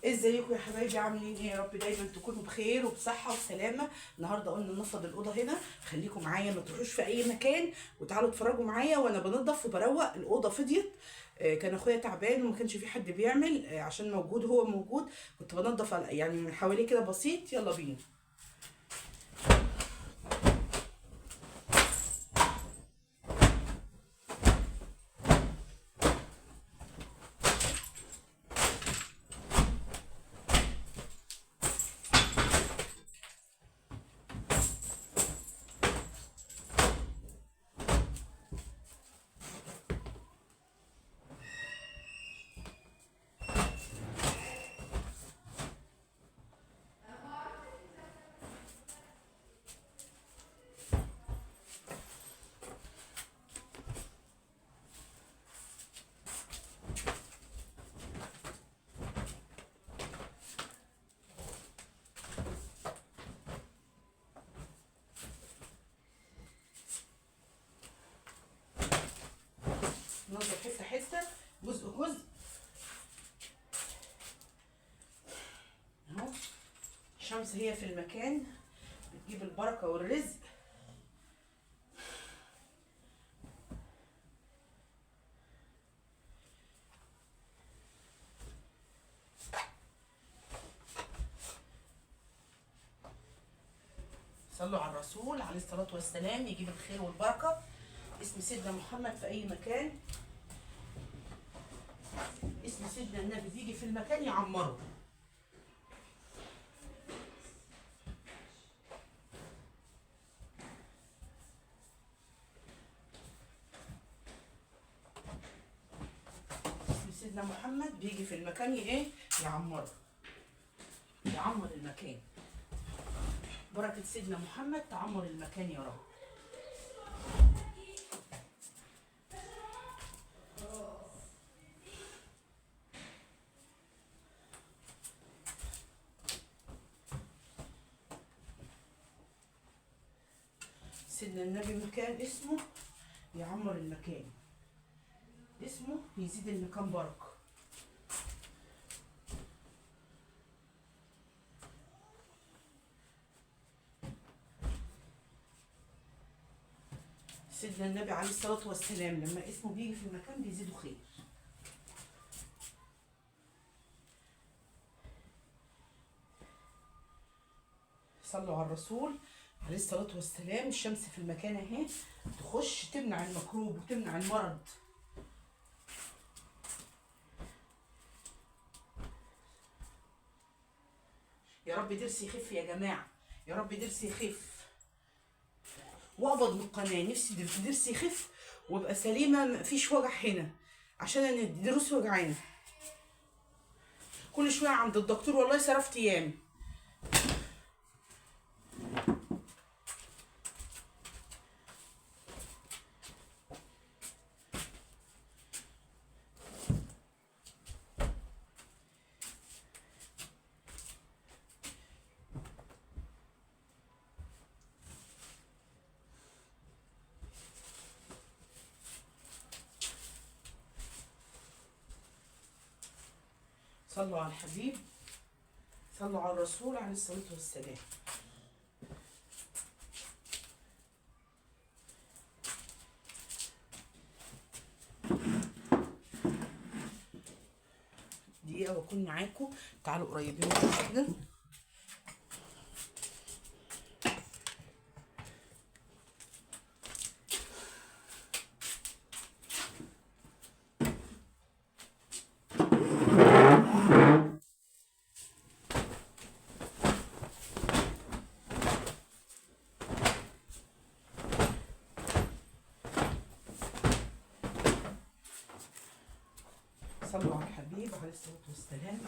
ازيكم يا حبايبي؟ عاملين ايه؟ يا رب دايما تكونوا بخير وبصحه وسلامه. النهارده قلنا ننفض الاوضه هنا. خليكم معايا، ما تروحوش في اي مكان، وتعالوا اتفرجوا معايا وانا بنضف وبروق. الاوضه فضيت. كان اخويا تعبان وما كانش في حد بيعمل، عشان موجود هو موجود. كنت بنضف يعني من حواليه كده بسيط. يلا بينا. ننظف حته حته، جزء جزء. اهو الشمس هي في المكان بتجيب البركه والرزق. صلوا على الرسول عليه الصلاة والسلام، يجيب الخير والبركة. اسم سيدنا محمد في أي مكان، اسم سيدنا النبي بيجي في المكان يعمره. اسم سيدنا محمد بيجي في المكان ايه؟ يعمره، يعمر المكان. بركة سيدنا محمد تعمر المكان يا رب. سيدنا النبي مكان اسمه يعمر المكان، اسمه يزيد المكان بركة. سيدنا النبي عليه الصلاة والسلام لما اسمه بيجي في المكان بيزيده خير. صلوا على الرسول عليه الصلاة والسلام. الشمس في المكان اهي، تخش تمنع الميكروب وتمنع المرض. يا رب ضرسي يخف يا جماعة، يا رب ضرسي يخف واقبض من القناة. نفسي ضرسي يخف وابقى سليمة، مفيش وجع هنا، عشان انا ضروسي وجعانة كل شوية عند الدكتور. والله صرفت ايام. صلوا على الحبيب، صلوا على الرسول عليه الصلاة والسلام. دقيقة واكون معاكم. تعالوا قريبين كده. صلوا على الحبيب عليه الصلاة والسلام.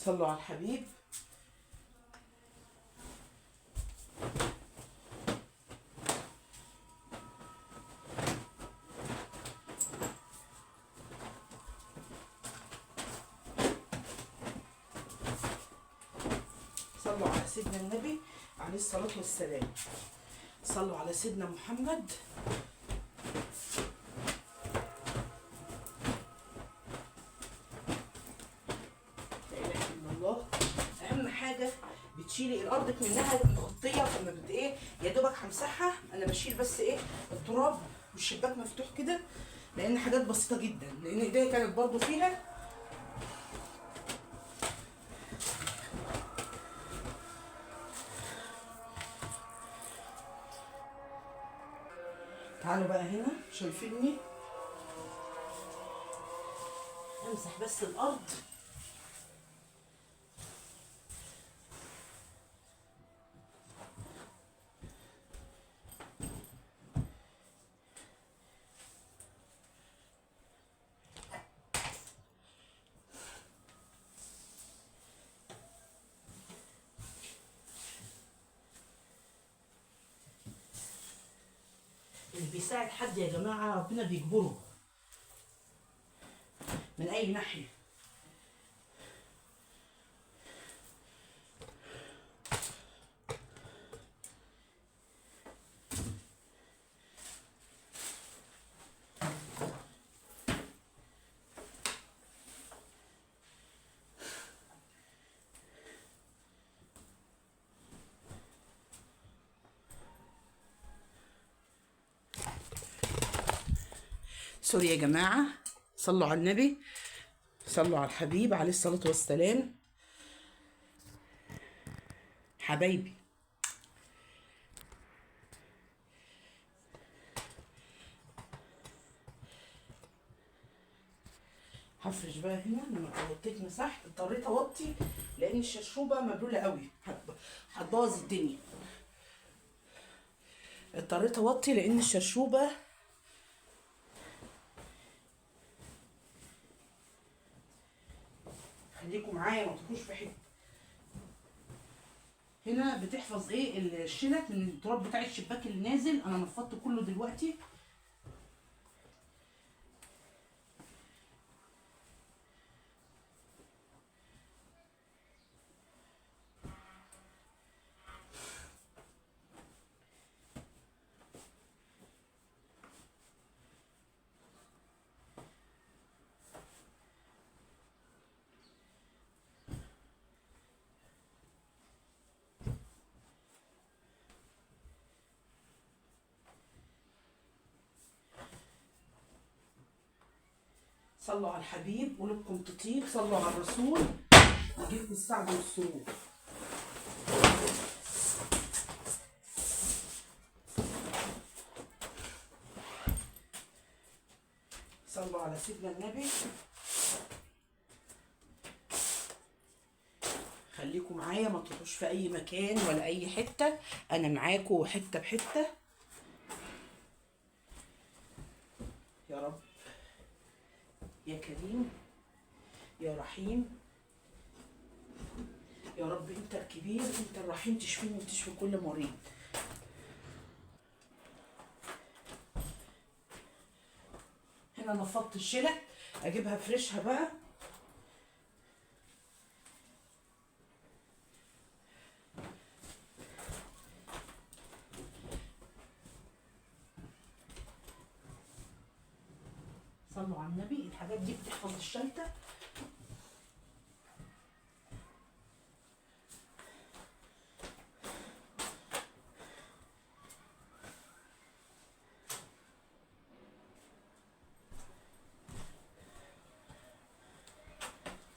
صلوا على الحبيب. صلوا على سيدنا النبي عليه الصلاة والسلام. صلوا على سيدنا محمد. لا إله إلا الله. أهم حاجة بتشيلي الأرض منها مغطية، فما بت إيه يا دوبك همسحها. أنا بشيل بس إيه التراب والشباك مفتوح كده، لأن حاجات بسيطة جدا، لأن إيديا كانت برضو فيها. تعالوا بقى هنا، شايفيني امسح بس الارض. اللي بيساعد حد يا جماعه ربنا بيجبره من اي ناحيه. سوري يا جماعه، صلوا على النبي، صلوا على الحبيب عليه الصلاه والسلام. حبايبي هفرش بقى هنا. لما غطيت مسحت اضطريت اوطي لان الشرشوبه مبلوله قوي، هتبوظ الدنيا. اضطريت اوطي لان الشرشوبه. خليكم معايا ما تروحوش في حته. هنا بتحفظ ايه الشنك من التراب بتاع الشباك اللي نازل. انا نفضت كله دلوقتي. صلوا على الحبيب، قلوبكم تطيب. صلوا على الرسول يجيبكم السعد والسرور. صلوا على سيدنا النبي. خليكم معايا ما تروحوش في اي مكان ولا اي حته، انا معاكم حته بحته. يا رب يا كريم يا رحيم، يا رب انت الكبير انت الرحيم، تشفيني وتشفي كل مريض. هنا نفضت الشلة، اجيبها افرشها بقى. صلوا على النبي. الحاجات دي بتحفظ الشلتة.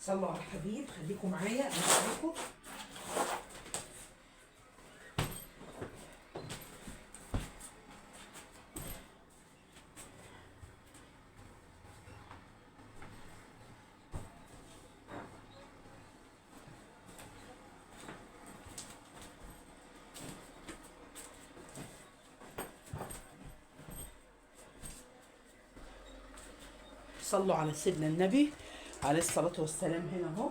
صلوا على الحبيب. خليكم معايا انا معاكم. صلوا على سيدنا النبي عليه الصلاة والسلام. هنا اهو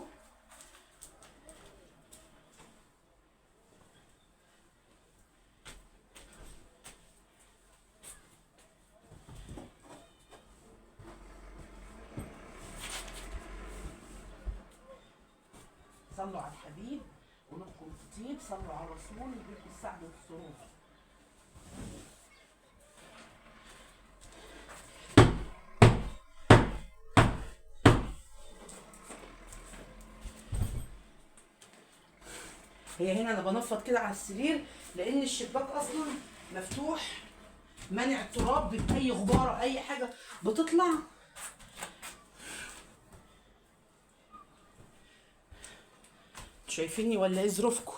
صلوا على الحبيب قلوبكم تطيب، صلوا على الرسول يجيبكم السعد والسرور. هي هنا انا بنفض كده على السرير لان الشباك اصلا مفتوح، منع التراب باي غباره اي حاجه بتطلع. شايفيني ولا ايه ظروفكم؟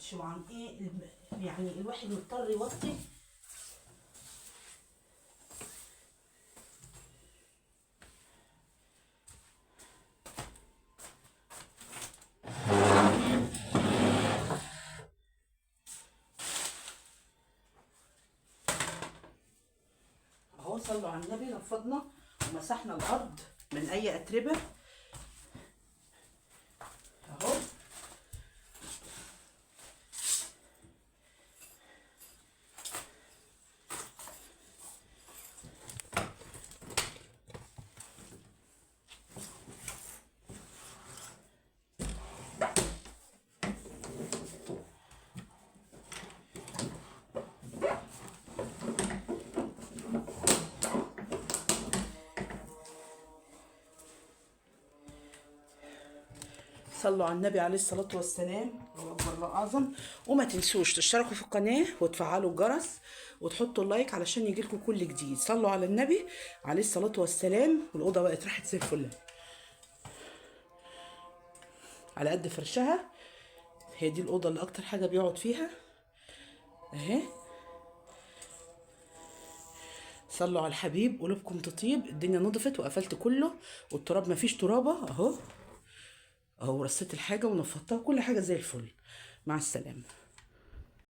شو عن ايه يعني الواحد مضطر يوطي. اهو صلوا على النبي، نفضنا ومسحنا الارض من اي اتربه اهو. صلوا على النبي عليه الصلاة والسلام، الله أكبر الله أعظم. وما تنسوش تشتركوا في القناة وتفعلوا الجرس وتحطوا اللايك علشان يجيلكم كل جديد. صلوا على النبي عليه الصلاة والسلام. والأوضة بقت راحت زي الفل على قد فرشها. هي دي الأوضة اللي أكتر حاجة بيقعد فيها أهي. صلوا على الحبيب قلوبكم تطيب. الدنيا نضفت وقفلت كله والتراب مفيش ترابة اهو. اهو رصيت الحاجة ونفضتها كل حاجة زي الفل. مع السلامة.